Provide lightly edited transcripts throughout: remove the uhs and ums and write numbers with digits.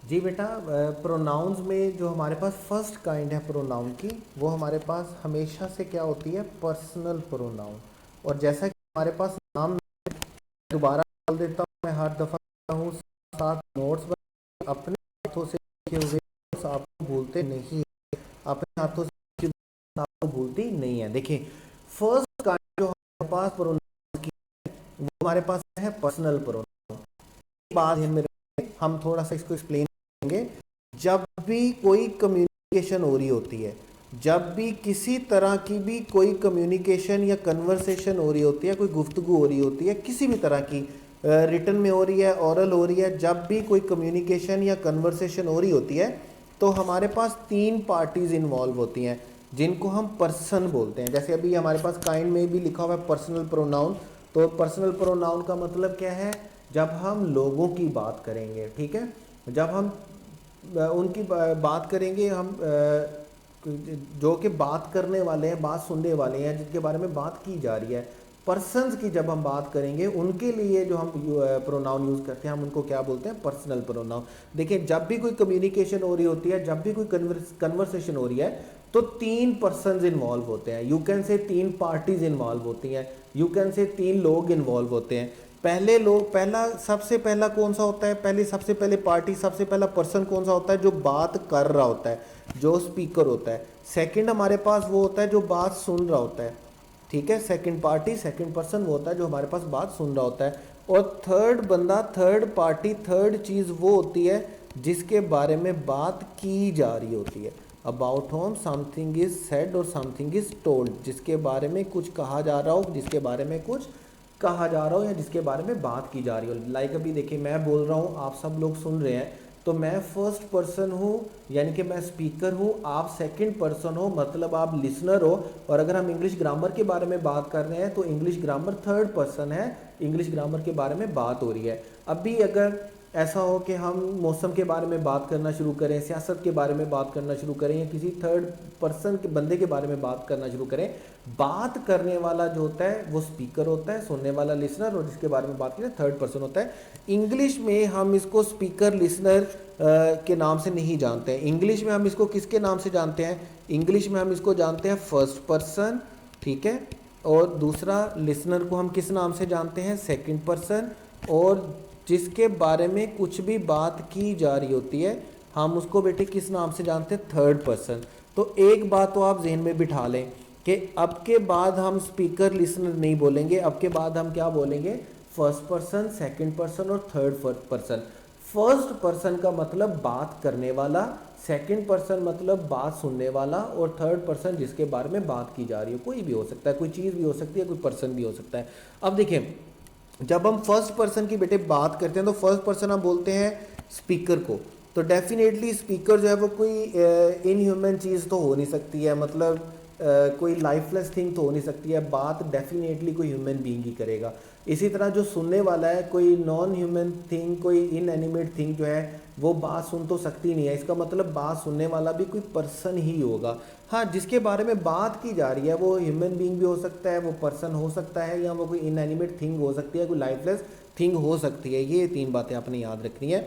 जी बेटा, प्रोनाउंस में जो हमारे पास फर्स्ट काइंड है प्रोनाउन की, वो हमारे पास हमेशा से क्या होती है, पर्सनल प्रोनाउन। और जैसा कि हमारे पास नाम, दोबारा बोल देता हूँ, मैं हर दफ़ा हूँ, साथ नोट्स अपने हाथों से लिखे हुए notes आपको भूलते नहीं, अपने हाथों से लिखी हुई आपको भूलती नहीं है। देखिए, फर्स्ट काइंड जो हमारे पास प्रोनाउन की वो हमारे पास है पर्सनल प्रोनाउन। बात है मेरे, हम थोड़ा सा इसको एक्सप्लेन करेंगे। जब भी कोई कम्युनिकेशन हो रही होती है, जब भी किसी तरह की भी कोई कम्युनिकेशन या कन्वर्सेशन हो रही होती है, कोई गुफ्तगू हो रही होती है किसी भी तरह की, रिटन में हो रही है, ओरल हो रही है, जब भी कोई कम्युनिकेशन या कन्वर्सेशन हो रही होती है तो हमारे पास तीन पार्टीज इन्वॉल्व होती हैं जिनको हम पर्सन बोलते हैं। जैसे अभी हमारे पास काइंड में भी लिखा हुआ है पर्सनल प्रोनाउन। तो पर्सनल प्रोनाउन का मतलब क्या है, जब हम लोगों की बात करेंगे, ठीक है, जब हम उनकी बात करेंगे, हम जो कि बात करने वाले हैं, बात सुनने वाले हैं, जिनके बारे में बात की जा रही है, पर्सन्स की जब हम बात करेंगे उनके लिए जो हम प्रोनाउन यूज़ करते हैं, हम उनको क्या बोलते हैं, पर्सनल प्रोनाउन। देखिए, जब भी कोई कम्युनिकेशन हो रही होती है, जब भी कोई कन्वर्सेशन हो रही है, तो तीन पर्सन्स इन्वॉल्व होते हैं, यू कैन से तीन पार्टीज इन्वॉल्व होती हैं, यू कैन से तीन लोग इन्वॉल्व होते हैं। पहले लोग, पहला, सबसे पहला कौन सा होता है, पहले सबसे पहले पार्टी, सबसे पहला पर्सन कौन सा होता है, जो बात कर रहा होता है, जो स्पीकर होता है। सेकंड हमारे पास वो होता है जो बात सुन रहा होता है, ठीक है, सेकंड पार्टी, सेकंड पर्सन वो होता है जो हमारे पास बात सुन रहा होता है। और थर्ड बंदा, थर्ड पार्टी, थर्ड चीज़ वो होती है जिसके बारे में बात की जा रही होती है। About home something is said और समथिंग इज टोल्ड, जिसके बारे में कुछ कहा जा रहा हो, जिसके बारे में कुछ कहा जा रहा हो, या जिसके बारे में बात की जा रही हो। लाइक अभी देखिए, मैं बोल रहा हूँ, आप सब लोग सुन रहे हैं, तो मैं फर्स्ट पर्सन हूँ, यानी कि मैं स्पीकर हूँ, आप सेकंड पर्सन हो, मतलब आप लिसनर हो। और अगर हम इंग्लिश ग्रामर के बारे में बात कर रहे हैं तो इंग्लिश ग्रामर थर्ड पर्सन है, इंग्लिश ग्रामर के बारे में बात हो रही है। अभी अगर ऐसा हो कि हम मौसम के बारे में बात करना शुरू करें, सियासत के बारे में बात करना शुरू करें, या किसी थर्ड पर्सन के बंदे के बारे में बात करना शुरू करें, बात करने वाला जो होता है वो स्पीकर होता है, सुनने वाला लिसनर, और जिसके बारे में बात करें थर्ड पर्सन होता है। इंग्लिश में हम इसको स्पीकर, लिसनर के नाम से नहीं जानते हैं। इंग्लिश में हम इसको किसके नाम से जानते हैं, इंग्लिश में हम इसको जानते हैं फर्स्ट पर्सन, ठीक है, और दूसरा लिसनर को हम किस नाम से जानते हैं, सेकंड पर्सन, और जिसके बारे में कुछ भी बात की जा रही होती है हम उसको बेटे किस नाम से जानते हैं, थर्ड पर्सन। तो एक बात तो आप जहन में बिठा लें कि अब के बाद हम स्पीकर, लिसनर नहीं बोलेंगे, अब के बाद हम क्या बोलेंगे, फर्स्ट पर्सन, सेकंड पर्सन और थर्ड पर्सन। फर्स्ट पर्सन का मतलब बात करने वाला, सेकंड पर्सन मतलब बात सुनने वाला, और थर्ड पर्सन जिसके बारे में बात की जा रही हो। कोई भी हो सकता है, कोई चीज़ भी हो सकती है, कोई पर्सन भी हो सकता है। अब देखिए, जब हम फर्स्ट पर्सन की बेटे बात करते हैं तो फर्स्ट पर्सन हम बोलते हैं स्पीकर को। तो डेफिनेटली स्पीकर जो है वो कोई इनह्यूमन चीज़ तो हो नहीं सकती है, मतलब कोई लाइफलेस थिंग तो हो नहीं सकती है, बात डेफिनेटली कोई ह्यूमन बीइंग ही करेगा। इसी तरह जो सुनने वाला है, कोई नॉन ह्यूमन थिंग, कोई इनएनिमेट थिंग जो है वो बात सुन तो सकती नहीं है, इसका मतलब बात सुनने वाला भी कोई पर्सन ही होगा। हाँ, जिसके बारे में बात की जा रही है वो ह्यूमन बीइंग भी हो सकता है, वो पर्सन हो सकता है, या वो कोई इनएनिमेट थिंग हो सकती है, कोई लाइफलेस थिंग हो सकती है। ये तीन बातें आपने याद रखनी है।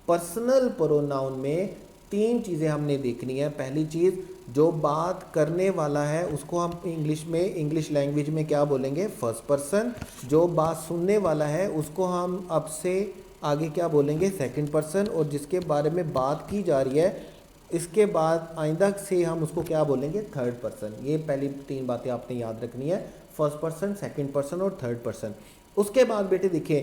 पर्सनल प्रोनाउन में तीन चीज़ें हमने देखनी है। पहली चीज़, जो बात करने वाला है उसको हम इंग्लिश में, इंग्लिश लैंग्वेज में क्या बोलेंगे, फर्स्ट पर्सन। जो बात सुनने वाला है उसको हम अब से आगे क्या बोलेंगे, सेकंड पर्सन। और जिसके बारे में बात की जा रही है इसके बाद आइंदा से हम उसको क्या बोलेंगे, थर्ड पर्सन। ये पहली तीन बातें आपने याद रखनी है, फर्स्ट पर्सन, सेकंड पर्सन और थर्ड पर्सन। उसके बाद बेटे देखिए,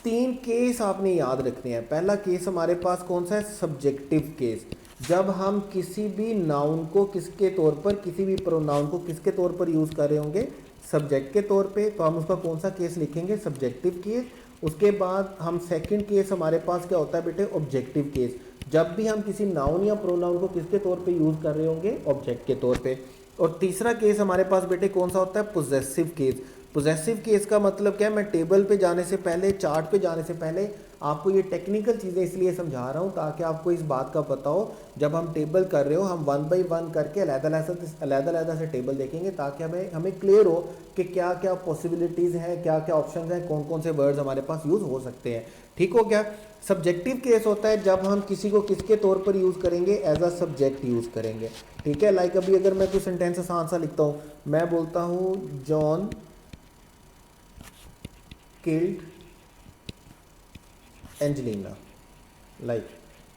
तीन केस आपने याद रखने हैं। पहला केस हमारे पास कौन सा है, सब्जेक्टिव केस। जब हम किसी भी नाउन को किसके तौर पर, किसी भी प्रोनाउन को किसके तौर पर यूज़ कर रहे होंगे, सब्जेक्ट के तौर पे, तो हम उसका कौन सा केस लिखेंगे, सब्जेक्टिव केस। उसके बाद हम सेकंड केस हमारे पास क्या होता है बेटे, ऑब्जेक्टिव केस। जब भी हम किसी नाउन या प्रोनाउन को किसके तौर पे यूज़ कर रहे होंगे, ऑब्जेक्ट के तौर पे। और तीसरा केस हमारे पास बेटे कौन सा होता है, पोजेसिव केस। पोजेसिव केस का मतलब क्या है, मैं टेबल पे जाने से पहले, चार्ट पे जाने से पहले आपको ये टेक्निकल चीज़ें इसलिए समझा रहा हूँ ताकि आपको इस बात का पता हो, जब हम टेबल कर रहे हो हम वन बाई वन करके अलग-अलग से टेबल देखेंगे, ताकि हमें क्लियर हो कि क्या क्या पॉसिबिलिटीज़ हैं, क्या क्या ऑप्शन हैं, कौन कौन से वर्ड्स हमारे पास यूज़ हो सकते हैं। ठीक हो गया। सब्जेक्टिव केस होता है जब हम किसी को किसके तौर पर यूज़ करेंगे, एज अ सब्जेक्ट यूज़ करेंगे। ठीक है, लाइक अभी अगर मैं कोई सेंटेंस आसान सा लिखता हूँ, मैं बोलता हूँ जॉन किल्ड एंजेलिना, लाइक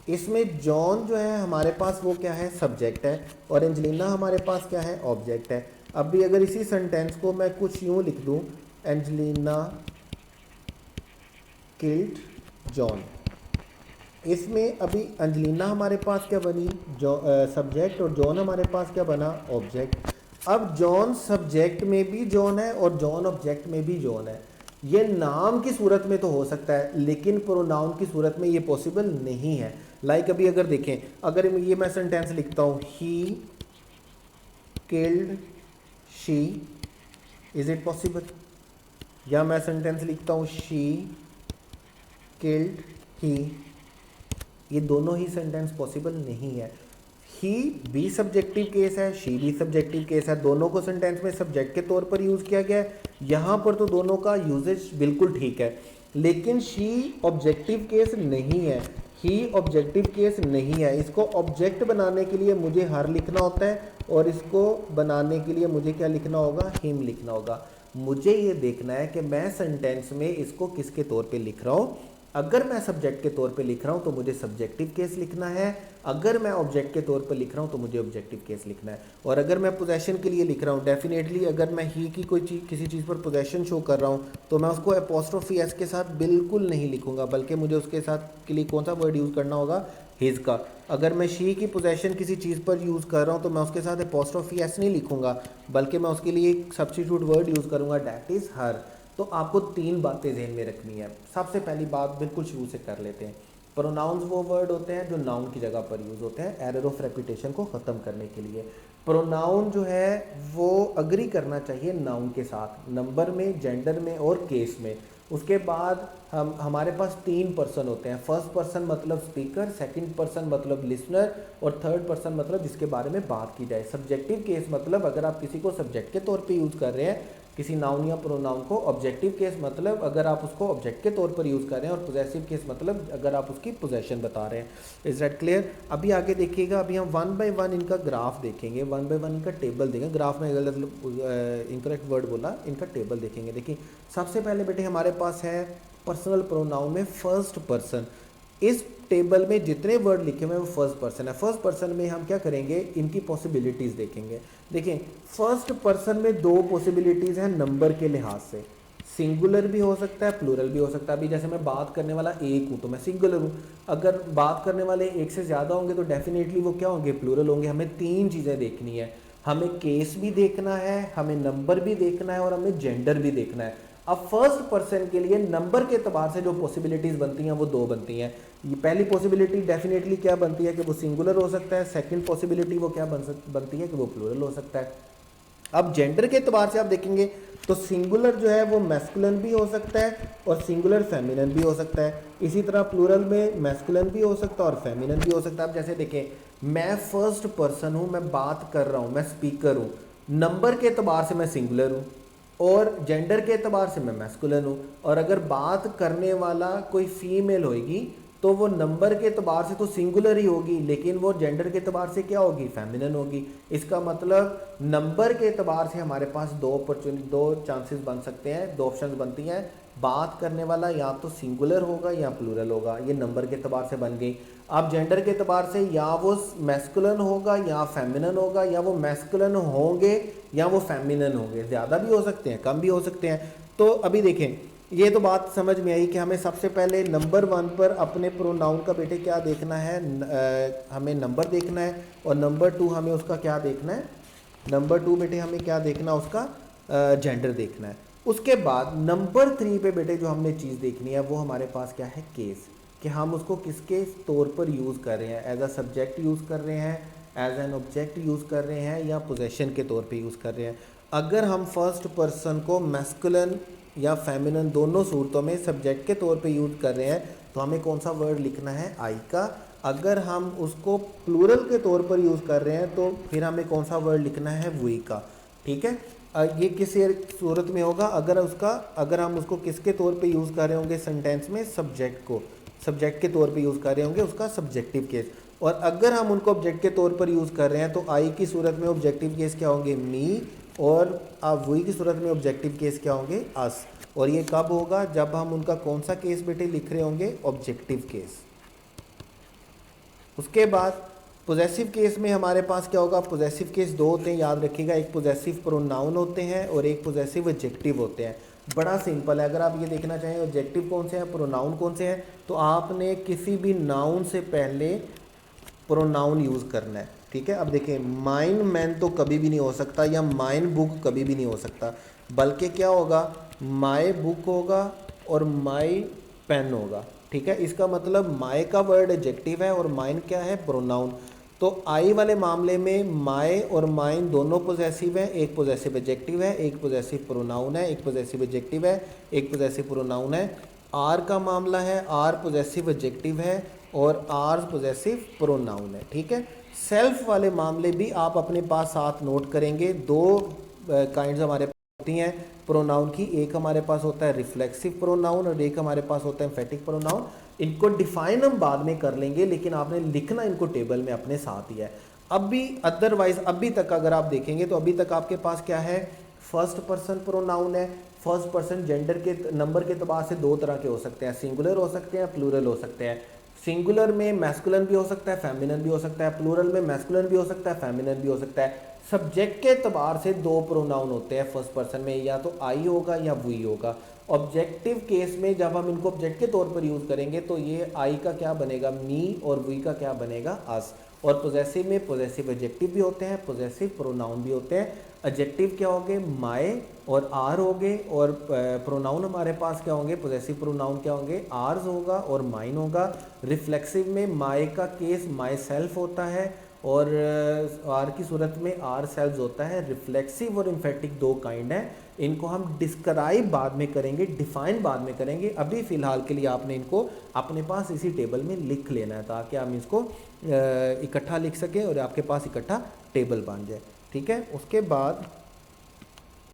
इसमें जॉन जो है हमारे पास वो क्या है, सब्जेक्ट है, और एंजेलिना हमारे पास क्या है, ऑब्जेक्ट है। अब भी अगर इसी सेंटेंस को मैं कुछ यूँ लिख दूँ, एंजेलिना किल्ड जॉन, इसमें अभी एंजेलिना हमारे पास क्या बनी, सब्जेक्ट, और जॉन हमारे पास क्या बना, ऑब्जेक्ट। अब जॉन सब्जेक्ट में भी जॉन है और जॉन ऑब्जेक्ट में भी जॉन है। ये नाम की सूरत में तो हो सकता है, लेकिन प्रोनाउन की सूरत में ये पॉसिबल नहीं है। लाइक अभी अगर देखें, अगर ये मैं सेंटेंस लिखता हूँ, he killed she, is it possible? या मैं सेंटेंस लिखता हूँ शी किल्ड ही, ये दोनों ही सेंटेंस पॉसिबल नहीं है। ही भी सब्जेक्टिव केस है, शी भी सब्जेक्टिव केस है, दोनों को सेंटेंस में सब्जेक्ट के तौर पर यूज़ किया गया है। यहाँ पर तो दोनों का यूजेज बिल्कुल ठीक है, लेकिन शी ऑब्जेक्टिव केस नहीं है, ही ऑब्जेक्टिव केस नहीं है। इसको ऑब्जेक्ट बनाने के लिए मुझे हर लिखना होता है, और इसको बनाने के लिए मुझे क्या लिखना होगा, हिम लिखना होगा। मुझे ये देखना है कि मैं सेंटेंस में इसको किसके तौर पे लिख रहा हूँ। अगर मैं सब्जेक्ट के तौर पे लिख रहा हूँ तो मुझे सब्जेक्टिव केस लिखना है, अगर मैं ऑब्जेक्ट के तौर पे लिख रहा हूँ तो मुझे ऑब्जेक्टिव केस लिखना है। और अगर मैं पोजेशन के लिए लिख रहा हूँ, डेफिनेटली अगर मैं ही की कोई चीज़, किसी चीज़ पर पोजेशन शो कर रहा हूँ, तो मैं उसको एपोस्ट्रोफी एस के साथ बिल्कुल नहीं लिखूंगा, बल्कि मुझे उसके साथ के लिए कौन सा वर्ड यूज़ करना होगा, हिज का। अगर मैं शी की पोजेशन किसी चीज़ पर यूज़ कर रहा हूँ तो मैं उसके साथ एपोस्ट्रोफी एस नहीं लिखूंगा, बल्कि मैं उसके लिए एक सब्स्टिट्यूट वर्ड यूज़ करूँगा, डैट इज़ हर। तो आपको तीन बातें ध्यान में रखनी है। सबसे पहली बात बिल्कुल शुरू से कर लेते हैं, प्रोनाउंस वो वर्ड होते हैं जो नाउन की जगह पर यूज़ होते हैं एरर ऑफ रेपिटेशन को ख़त्म करने के लिए। प्रोनाउन जो है वो अग्री करना चाहिए नाउन के साथ, नंबर में, जेंडर में और केस में। उसके बाद हमारे पास तीन पर्सन होते हैं, फर्स्ट पर्सन मतलब स्पीकर, सेकंड पर्सन मतलब लिसनर, और थर्ड पर्सन मतलब जिसके बारे में बात की जाए। सब्जेक्टिव केस मतलब अगर आप किसी को सब्जेक्ट के तौर पे यूज़ कर रहे हैं किसी नाउन या प्रोनाउन को। ऑब्जेक्टिव केस मतलब अगर आप उसको ऑब्जेक्ट के तौर पर यूज़ कर रहे हैं, और पोजेसिव केस मतलब अगर आप उसकी पोजेशन बता रहे हैं। Is that clear? अभी आगे देखिएगा, अभी हम वन बाय वन इनका ग्राफ देखेंगे, वन बाय वन इनका टेबल देखेंगे। ग्राफ में गलत इनकरेक्ट वर्ड बोला, इनका टेबल देखेंगे। देखिए सबसे पहले बेटे हमारे पास है पर्सनल प्रोनाउन में फर्स्ट पर्सन। इस टेबल में जितने वर्ड लिखे हुए हैं वो फर्स्ट पर्सन है। फर्स्ट पर्सन में हम क्या करेंगे, इनकी पॉसिबिलिटीज़ देखेंगे। देखिए फर्स्ट पर्सन में दो पॉसिबिलिटीज़ हैं नंबर के लिहाज से, सिंगुलर भी हो सकता है, प्लूरल भी हो सकता है। अभी जैसे मैं बात करने वाला एक हूँ तो मैं सिंगुलर हूँ, अगर बात करने वाले एक से ज़्यादा होंगे तो डेफिनेटली वो क्या होंगे, प्लूरल होंगे। हमें तीन चीज़ें देखनी है, हमें केस भी देखना है, हमें नंबर भी देखना है, और हमें जेंडर भी देखना है। अब फर्स्ट पर्सन के लिए नंबर के एतबार से जो पॉसिबिलिटीज़ बनती हैं वो दो बनती हैं। ये पहली पॉसिबिलिटी डेफिनेटली क्या बनती है कि वो सिंगुलर हो सकता है, सेकंड पॉसिबिलिटी वो क्या बनती है कि वो प्लूरल हो सकता है। अब जेंडर के एतबार से आप देखेंगे तो सिंगुलर जो है वो मैस्कुलिन भी हो सकता है और सिंगुलर फेमिनिन भी हो सकता है। इसी तरह प्लूरल में मैस्कुलिन भी हो सकता है और फेमिनिन भी हो सकता है। अब जैसे देखें, मैं फर्स्ट पर्सन हूँ, मैं बात कर रहा हूँ, मैं स्पीकर हूँ, नंबर के एतबार से मैं सिंगुलर हूँ और जेंडर के एतबार से मैं मैस्कुलिन हूँ। और अगर बात करने वाला कोई फीमेल होगी तो वो नंबर के एतबार से तो सिंगुलर ही होगी, लेकिन वो जेंडर के एतबार से क्या होगी, फेमिनिन होगी। इसका मतलब नंबर के एतबार से हमारे पास दो चांसेस बन सकते हैं, दो ऑप्शंस बनती हैं। बात करने वाला या तो सिंगुलर होगा या प्लूरल होगा, ये नंबर के एतबार से बन गई। अब जेंडर के एतबार से या वो मैस्कुलिन होगा या फेमिनिन होगा, या वो मैस्कुलिन होंगे या वो फेमिनिन होंगे। ज़्यादा भी हो सकते हैं, कम भी हो सकते हैं। तो अभी देखें, ये तो बात समझ में आई कि हमें सबसे पहले नंबर वन पर अपने प्रोनाउन का बेटे क्या देखना है, हमें नंबर देखना है, और नंबर टू हमें उसका क्या देखना है, नंबर टू बेटे हमें क्या देखना है, उसका जेंडर देखना है। उसके बाद नंबर थ्री पे बेटे जो हमने चीज़ देखनी है वो हमारे पास क्या है, केस, कि हम उसको किसके तौर पर यूज़ कर रहे हैं, एज अ सब्जेक्ट यूज़ कर रहे हैं, एज एन ऑब्जेक्ट यूज़ कर रहे हैं, या पोजेशन के तौर पे यूज़ कर रहे हैं। अगर हम फर्स्ट पर्सन को मैस्कुलिन या फेमिनिन दोनों सूरतों में सब्जेक्ट के तौर पे यूज़ कर रहे हैं तो हमें कौन सा वर्ड लिखना है, आई का। अगर हम उसको प्लूरल के तौर पर यूज़ कर रहे हैं तो फिर हमें कौन सा वर्ड लिखना है, वी का। ठीक है, ये किस सूरत में होगा, अगर हम उसको किसके तौर पे यूज़ कर रहे होंगे सेंटेंस में, सब्जेक्ट के तौर पे यूज़ कर रहे होंगे उसका सब्जेक्टिव केस। और अगर हम उनको ऑब्जेक्ट के तौर पर यूज़ कर रहे हैं तो आई की सूरत में ऑब्जेक्टिव केस क्या होंगे, मी, और वी की सूरत में ऑब्जेक्टिव केस क्या होंगे, अस। और ये कब होगा, जब हम उनका कौन सा केस बेटे लिख रहे होंगे, ऑब्जेक्टिव केस। उसके बाद पोजेसिव केस में हमारे पास क्या होगा, पोजेसिव केस दो होते हैं, याद रखिएगा, एक पोजेसिव प्रोनाउन होते हैं और एक पोजेसिव एडजेक्टिव होते हैं। बड़ा सिंपल है, अगर आप ये देखना चाहें ऑब्जेक्टिव कौन से हैं, प्रोनाउन कौन से हैं, तो आपने किसी भी नाउन से पहले प्रोनाउन यूज़ करना है, ठीक है। अब देखिए, माइन मैन तो कभी भी नहीं हो सकता, या माइन बुक कभी भी नहीं हो सकता, बल्कि क्या होगा, माई बुक होगा और माई पेन होगा, ठीक है। इसका मतलब माई का वर्ड एडजेक्टिव है और माइन क्या है, प्रोनाउन। तो आई वाले मामले में माई और माइन दोनों पोजेसिव हैं, एक पोजेसिव एडजेक्टिव है, एक पोजेसिव प्रोनाउन है, एक पोजेसिव एडजेक्टिव है, एक पोजेसिव प्रोनाउन है। आर का मामला है, आर पोजेसिव एडजेक्टिव है और आर पोजेसिव प्रोनाउन है, ठीक है। सेल्फ वाले मामले भी आप अपने पास साथ नोट करेंगे, दो काइंड्स हमारे पास होती हैं प्रोनाउन की, एक हमारे पास होता है रिफ्लेक्सिव प्रोनाउन और एक हमारे पास होता है एम्फेटिक प्रोनाउन। इनको डिफाइन हम बाद में कर लेंगे, लेकिन आपने लिखना इनको टेबल में अपने साथ ही है। अब भी अदरवाइज अभी तक अगर आप देखेंगे तो अभी तक आपके पास क्या है, फर्स्ट पर्सन प्रोनाउन है। फर्स्ट पर्सन जेंडर के नंबर के अतबार से दो तरह के हो सकते हैं, सिंगुलर हो सकते हैं, प्लूरल हो सकते हैं। सिंगुलर में मैस्कुलिन भी हो सकता है, फेमिनिन भी हो सकता है, प्लूरल में मैस्कुलिन भी हो सकता है, फेमिनिन भी हो सकता है। सब्जेक्ट के अतबार से दो प्रोनाउन होते हैं फर्स्ट पर्सन में, या तो आई होगा या वी होगा। ऑब्जेक्टिव केस में जब हम इनको ऑब्जेक्ट के तौर पर यूज़ करेंगे तो ये आई का क्या बनेगा, मी, और वी का क्या बनेगा, अस। और पोजेसिव में पोजेसिव एडजेक्टिव भी होते हैं, पोजेसिव प्रोनाउन भी होते हैं। एडजेक्टिव क्या होंगे, माय और आर होंगे, और प्रोनाउन हमारे पास क्या होंगे, पोजेसिव प्रोनाउन क्या होंगे, आर्स होगा और माइन होगा। रिफ्लेक्सिव में माय का केस माई सेल्फ होता है और आर की सूरत में आर सेल्व्स होता है। रिफ्लेक्सिव और इम्फेटिक दो काइंड हैं, इनको हम डिस्क्राइब बाद में करेंगे, डिफाइन बाद में करेंगे। अभी फ़िलहाल के लिए आपने इनको अपने पास इसी टेबल में लिख लेना है ताकि हम इसको इकट्ठा लिख सकें और आपके पास इकट्ठा टेबल बन जाए, ठीक है। उसके बाद